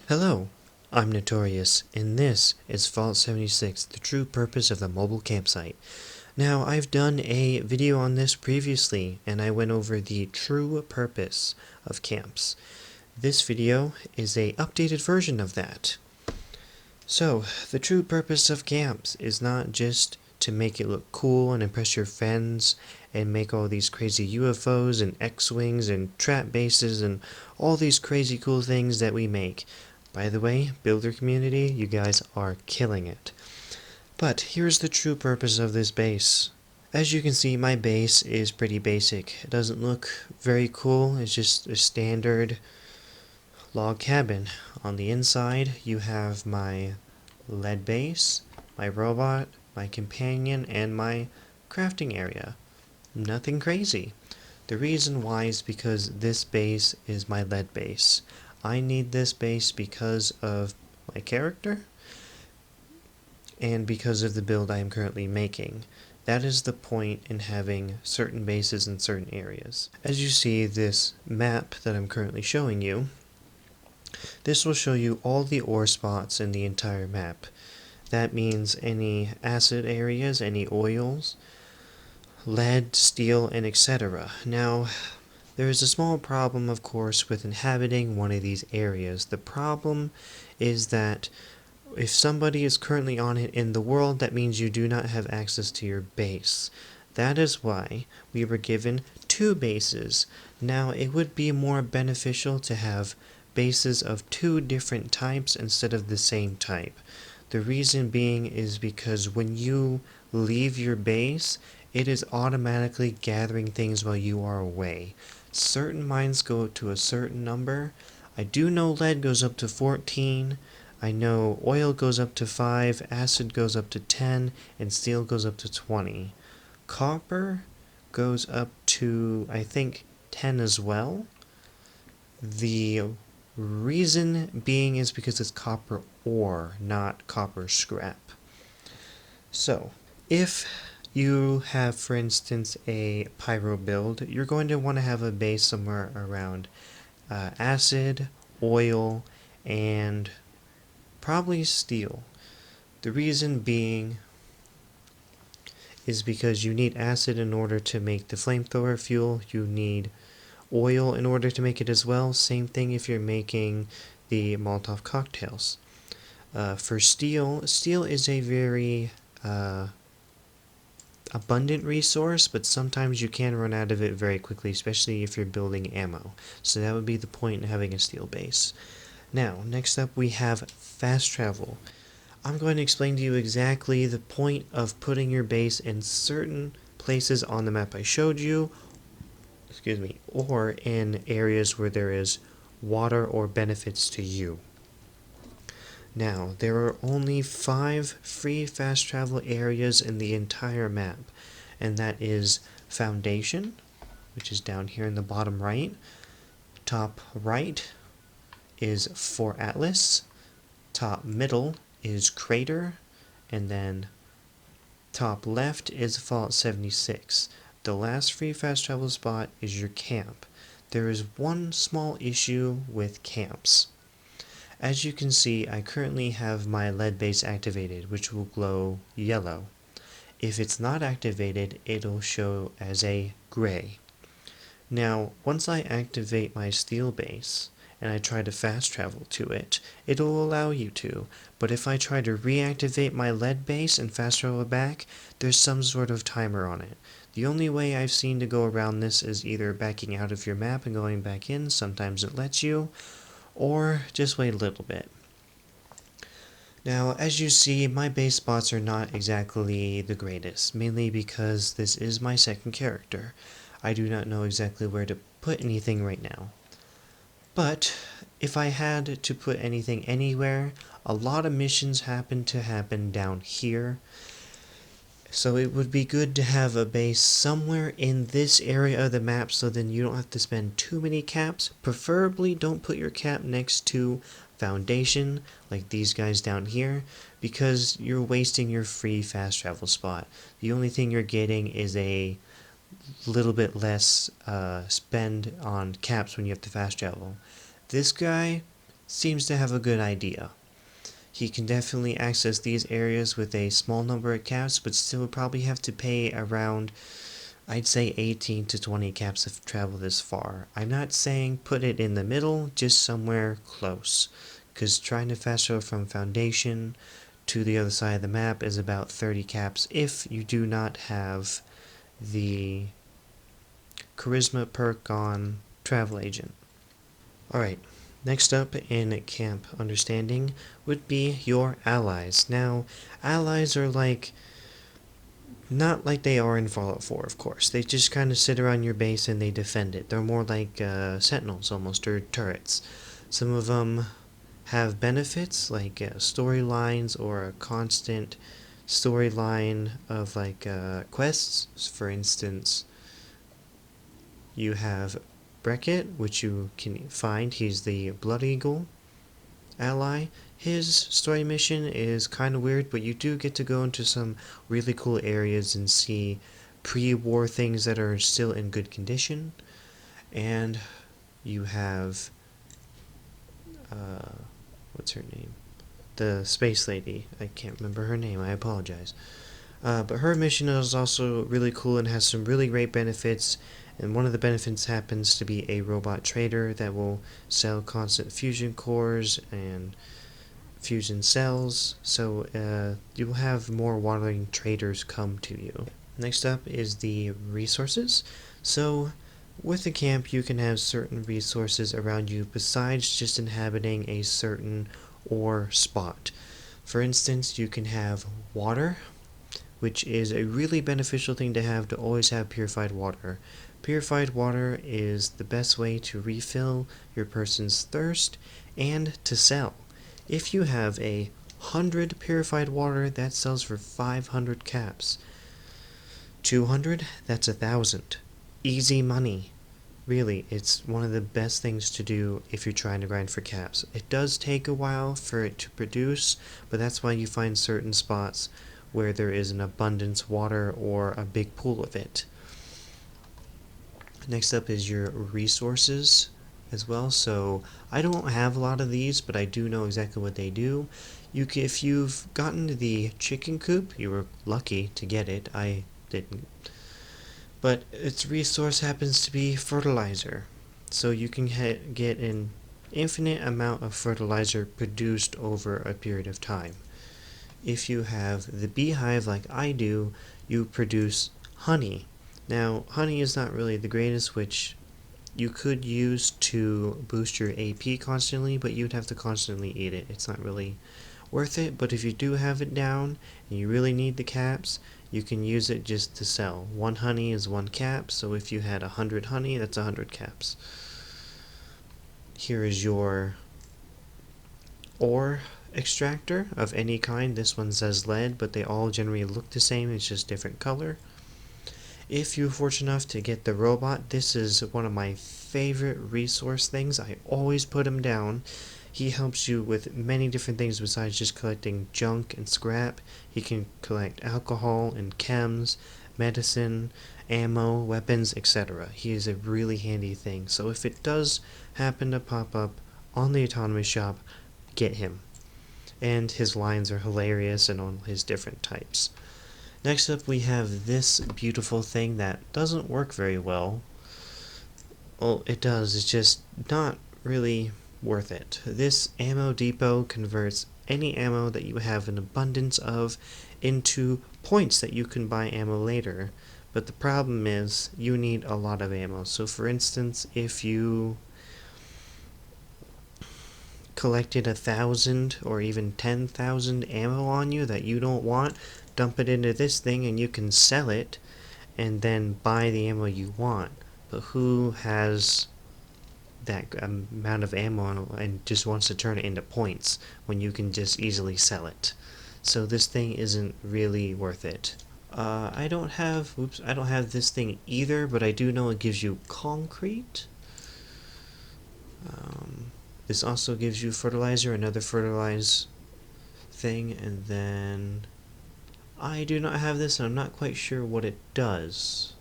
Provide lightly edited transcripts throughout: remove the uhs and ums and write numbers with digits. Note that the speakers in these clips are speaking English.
Hello, I'm Notorious, and this is Fallout 76, the true purpose of the mobile campsite. Now, I've done a video on this previously, and I went over the true purpose of camps. This video is a updated version of that. So, the true purpose of camps is not just to make it look cool and impress your friends and make all these crazy UFOs and X-Wings and trap bases and all these crazy cool things that we make. By the way, builder community, you guys are killing it. But here's the true purpose of this base. As you can see, my base is pretty basic. It doesn't look very cool, it's just a standard log cabin. On the inside, you have my lead base, my robot, my companion, and my crafting area. Nothing crazy. The reason why is because this base is my lead base. I need this base because of my character and because of the build I am currently making. That is the point in having certain bases in certain areas. As you see, this map that I'm currently showing you, this will show you all the ore spots in the entire map. That means any acid areas, any oils, lead, steel, and etc. Now, there is a small problem, of course, with inhabiting one of these areas. The problem is that if somebody is currently on it in the world, that means you do not have access to your base. That is why we were given two bases. Now, it would be more beneficial to have bases of two different types instead of the same type. The reason being is because when you leave your base, it is automatically gathering things while you are away. Certain mines go to a certain number. I do know lead goes up to 14. I know oil goes up to 5, acid goes up to 10, and steel goes up to 20. Copper goes up to, I think, 10 as well. The reason being is because it's copper ore, not copper scrap. So, if you have, for instance, a pyro build, you're going to want to have a base somewhere around acid, oil, and probably steel. The reason being is because you need acid in order to make the flamethrower fuel, you need oil in order to make it as well. Same thing if you're making the Molotov cocktails. For steel, steel is a very abundant resource, but sometimes you can run out of it very quickly, especially if you're building ammo. So that would be the point in having a steel base. Now, next up we have fast travel. I'm going to explain to you exactly the point of putting your base in certain places on the map I showed you, or in areas where there is water or benefits to you. Now, there are only 5 free fast travel areas in the entire map, and that is Foundation, which is down here in the bottom right. Top right is Fort Atlas. Top middle is Crater, and then top left is Fallout 76. The last free fast travel spot is your camp. There is one small issue with camps. As you can see, I currently have my lead base activated, which will glow yellow. If it's not activated, it'll show as a gray. Now, once I activate my steel base, and I try to fast travel to it, it'll allow you to, but if I try to reactivate my lead base and fast travel back, there's some sort of timer on it. The only way I've seen to go around this is either backing out of your map and going back in, sometimes it lets you, or just wait a little bit. Now, as you see, my base spots are not exactly the greatest, mainly because this is my second character. I do not know exactly where to put anything right now. But, if I had to put anything anywhere, a lot of missions happen down here. So it would be good to have a base somewhere in this area of the map so then you don't have to spend too many caps. Preferably don't put your cap next to Foundation, like these guys down here, because you're wasting your free fast travel spot. The only thing you're getting is a little bit less spend on caps when you have to fast travel. This guy seems to have a good idea. He can definitely access these areas with a small number of caps, but still would probably have to pay around, I'd say 18 to 20 caps to travel this far. I'm not saying put it in the middle, just somewhere close, because trying to fast travel from Foundation to the other side of the map is about 30 caps if you do not have the Charisma perk on Travel Agent. Alright, next up in Camp Understanding would be your allies. Now, allies are not like they are in Fallout 4, of course. They just kind of sit around your base and they defend it. They're more like sentinels almost, or turrets. Some of them have benefits like storylines or a constant storyline of quests. For instance, you have Beckett, which you can find. He's the Blood Eagle ally. His story mission is kind of weird, but you do get to go into some really cool areas and see pre-war things that are still in good condition. And you have what's her name? The space lady. I can't remember her name, I apologize. But her mission is also really cool and has some really great benefits, and one of the benefits happens to be a robot trader that will sell constant fusion cores and fusion cells, so you will have more wandering traders come to you. Next up is the resources. So with the camp you can have certain resources around you besides just inhabiting a certain ore spot. For instance, you can have water, which is a really beneficial thing to always have purified water. Purified water is the best way to refill your person's thirst and to sell. If you have 100 purified water, that sells for 500 caps. 200, that's 1,000. Easy money. Really, it's one of the best things to do if you're trying to grind for caps. It does take a while for it to produce, but that's why you find certain spots where there is an abundance water or a big pool of it. Next up is your resources as well. So I don't have a lot of these, but I do know exactly what they do. If you've gotten the chicken coop, you were lucky to get it. I didn't. But its resource happens to be fertilizer. So you can get an infinite amount of fertilizer produced over a period of time. If you have the beehive like I do, you produce honey. Now, honey is not really the greatest, which you could use to boost your AP constantly, but you'd have to constantly eat it. It's not really worth it, but if you do have it down and you really need the caps, you can use it just to sell. 1 honey is 1 cap, so if you had 100 honey, that's 100 caps. Here is your ore extractor of any kind. This one says lead, but they all generally look the same, it's just different color. If you're fortunate enough to get the robot, this is one of my favorite resource things. I always put him down. He helps you with many different things besides just collecting junk and scrap. He can collect alcohol and chems, medicine, ammo, weapons, etc. He is a really handy thing, so if it does happen to pop up on the autonomous shop, get him. And his lines are hilarious and on his different types. Next up we have this beautiful thing that doesn't work very well. Well, it does, it's just not really worth it. This ammo depot converts any ammo that you have an abundance of into points that you can buy ammo later. But the problem is you need a lot of ammo. So for instance, if you collected 1,000 or even 10,000 ammo on you that you don't want, dump it into this thing and you can sell it and then buy the ammo you want. But who has that amount of ammo and just wants to turn it into points when you can just easily sell it? So this thing isn't really worth it. I don't have this thing either, but I do know it gives you concrete. This also gives you fertilizer, another fertilize thing, and then I do not have this and I'm not quite sure what it does.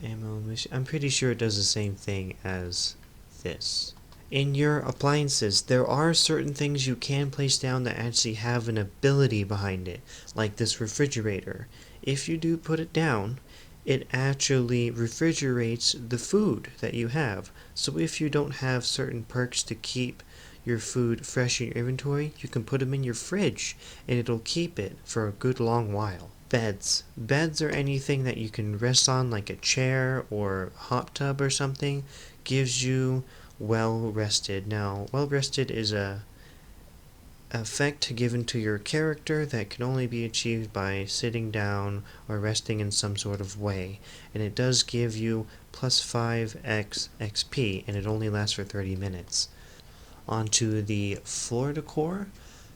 Ammo mission. I'm pretty sure it does the same thing as this. In your appliances, there are certain things you can place down that actually have an ability behind it, like this refrigerator. If you do put it down, it actually refrigerates the food that you have. So if you don't have certain perks to keep your food fresh in your inventory, you can put them in your fridge and it'll keep it for a good long while. Beds. Beds are anything that you can rest on, like a chair or hot tub or something, gives you well rested. Now, well rested is a effect given to your character that can only be achieved by sitting down or resting in some sort of way, and it does give you plus 5x XP, and it only lasts for 30 minutes. Onto the floor decor.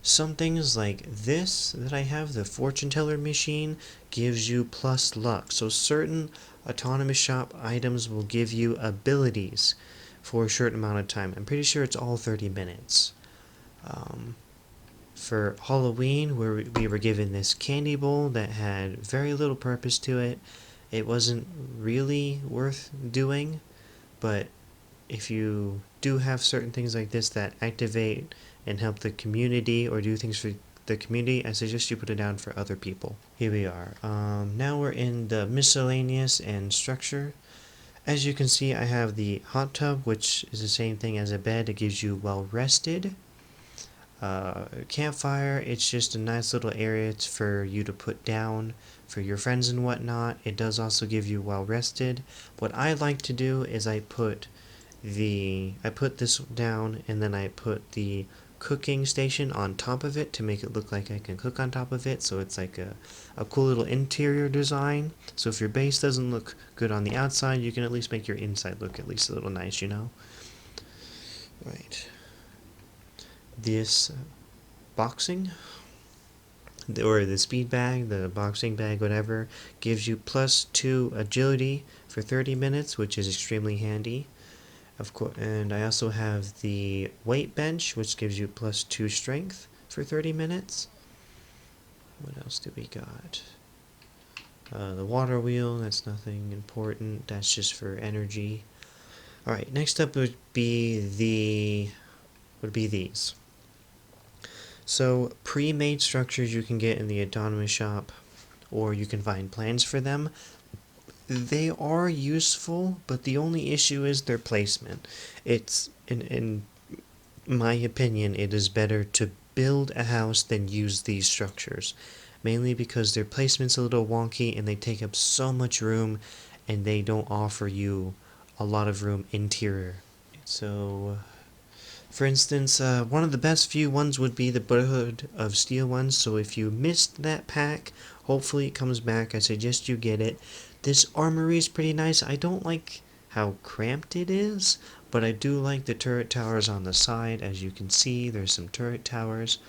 Some things like this that I have, the fortune teller machine, gives you plus luck. So certain autonomous shop items will give you abilities for a certain amount of time. I'm pretty sure it's all 30 minutes. For Halloween, where we were given this candy bowl that had very little purpose to it, it wasn't really worth doing, but if you do have certain things like this that activate and help the community or do things for the community, I suggest you put it down for other people. Here we are. Now we're in the miscellaneous and structure. As you can see, I have the hot tub, which is the same thing as a bed. It gives you well rested. Campfire, it's just a nice little area for you to put down for your friends and whatnot. It does also give you well rested. What I like to do is I put this down and then I put the cooking station on top of it to make it look like I can cook on top of it, so it's like a cool little interior design. So if your base doesn't look good on the outside, you can at least make your inside look at least a little nice, you know? Right. This boxing, or the speed bag, the boxing bag, whatever, gives you plus 2 agility for 30 minutes, which is extremely handy. Of course, and I also have the weight bench, which gives you plus 2 strength for 30 minutes. What else do we got? The water wheel, that's nothing important, that's just for energy. Alright, next up would be these. So, pre-made structures you can get in the autonomous shop, or you can find plans for them. They are useful, but the only issue is their placement. It's, in my opinion, it is better to build a house than use these structures. Mainly because their placement's a little wonky and they take up so much room and they don't offer you a lot of room interior. So, for instance, one of the best few ones would be the Brotherhood of Steel ones, so if you missed that pack, hopefully it comes back. I suggest you get it. This armory is pretty nice. I don't like how cramped it is, but I do like the turret towers on the side. As you can see, there's some turret towers.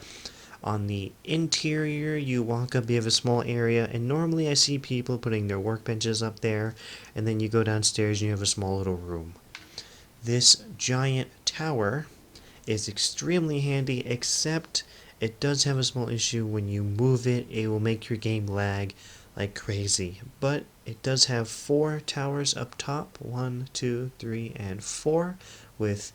On the interior, you walk up, you have a small area, and normally I see people putting their workbenches up there, and then you go downstairs and you have a small little room. This giant tower is extremely handy, except it does have a small issue. When you move it, it will make your game lag like crazy. But it does have 4 towers up top, 1, 2, 3, and 4, with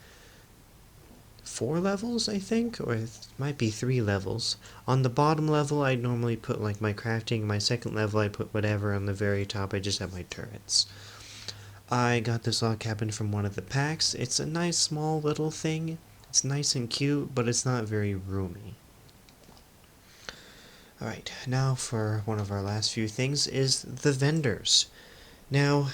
4 levels, I think, or it might be 3 levels. On the bottom level, I normally put like my crafting. My second level, I put whatever. On the very top, I just have my turrets. I got this log cabin from one of the packs. It's a nice small little thing. It's nice and cute, but it's not very roomy. Alright, now for one of our last few things is the vendors. Now,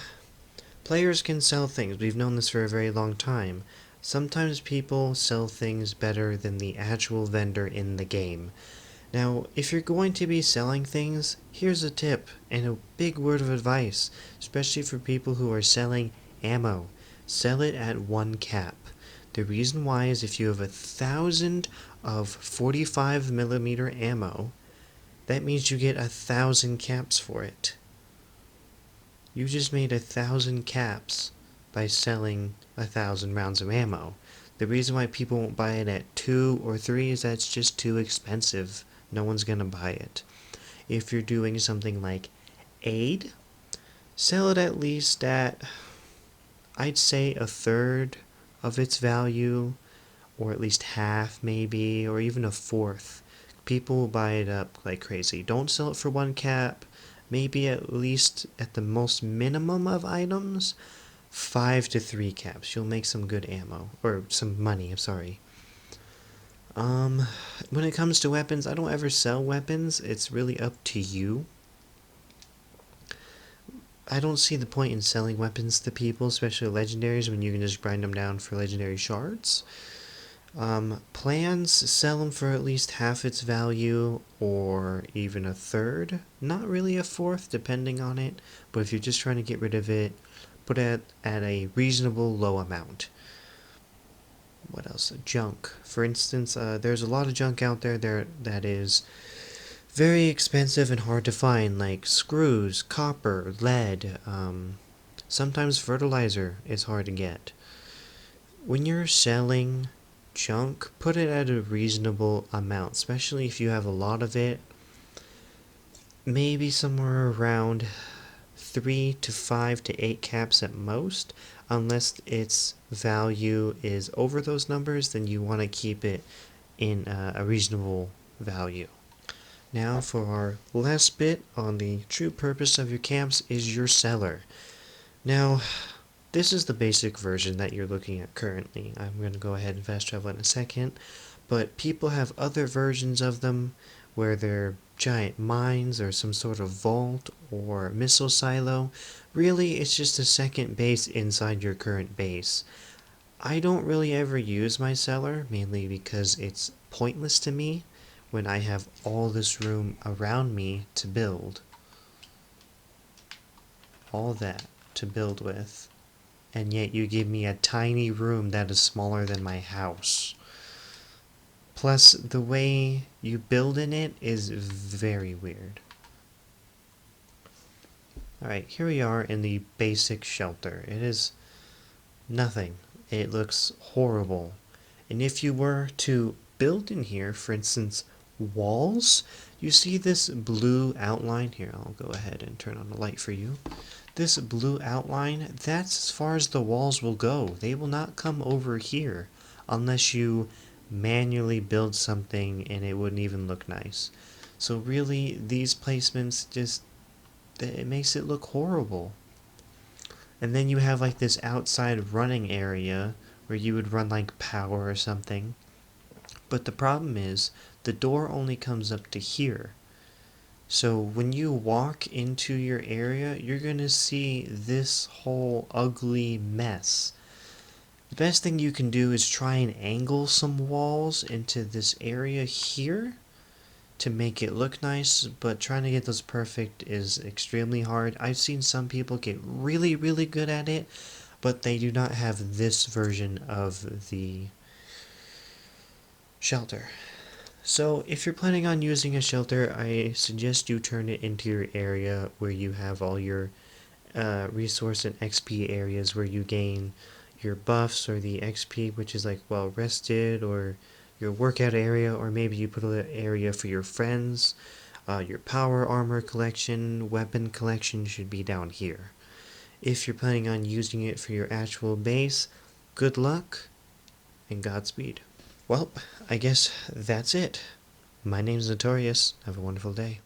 players can sell things. We've known this for a very long time. Sometimes people sell things better than the actual vendor in the game. Now, if you're going to be selling things, here's a tip and a big word of advice, especially for people who are selling ammo. Sell it at 1 cap. The reason why is if you have 1,000 of 45mm ammo, that means you get 1,000 caps for it. You just made 1,000 caps by selling 1,000 rounds of ammo. The reason why people won't buy it at 2 or 3 is that it's just too expensive. No one's gonna buy it. If you're doing something like aid, sell it at least at, I'd say, 1/3 of its value, or at least half maybe, or even a fourth. People will buy it up like crazy. Don't sell it for 1 cap, maybe at least at the most minimum of items, 5 to 3 caps. You'll make some good ammo, or some money, I'm sorry. When it comes to weapons, I don't ever sell weapons. It's really up to you. I don't see the point in selling weapons to people, especially legendaries, when you can just grind them down for legendary shards. Plans, sell them for at least half its value, or even a third. Not really a fourth, depending on it, but if you're just trying to get rid of it, put it at a reasonable low amount. What else? Junk. For instance, there's a lot of junk out there that is very expensive and hard to find, like screws, copper, lead, sometimes fertilizer is hard to get. When you're selling junk, put it at a reasonable amount, especially if you have a lot of it. Maybe somewhere around 3 to 5 to 8 caps at most. Unless its value is over those numbers, then you want to keep it in a reasonable value. Now for our last bit on the true purpose of your camps is your cellar. Now, this is the basic version that you're looking at currently. I'm going to go ahead and fast travel in a second, but people have other versions of them where they're giant mines or some sort of vault or missile silo. Really, it's just a second base inside your current base. I don't really ever use my cellar, mainly because it's pointless to me when I have all this room around me to build. All that to build with. And yet you give me a tiny room that is smaller than my house. Plus, the way you build in it is very weird. Alright, here we are in the basic shelter. It is nothing. It looks horrible. And if you were to build in here, for instance, walls, you see this blue outline here. I'll go ahead and turn on the light for you. This blue outline, that's as far as the walls will go. They will not come over here unless you manually build something and it wouldn't even look nice. So really, these placements just, it makes it look horrible. And then you have like this outside running area where you would run like power or something. But the problem is, the door only comes up to here. So when you walk into your area, you're going to see this whole ugly mess. The best thing you can do is try and angle some walls into this area here to make it look nice, but trying to get those perfect is extremely hard. I've seen some people get really, really good at it, but they do not have this version of the shelter. So if you're planning on using a shelter, I suggest you turn it into your area where you have all your resource and XP areas where you gain your buffs, or the XP which is like well rested, or your workout area, or maybe you put an area for your friends. Your power armor collection, weapon collection should be down here. If you're planning on using it for your actual base, good luck and Godspeed. Well, I guess that's it. My name's Notorious. Have a wonderful day.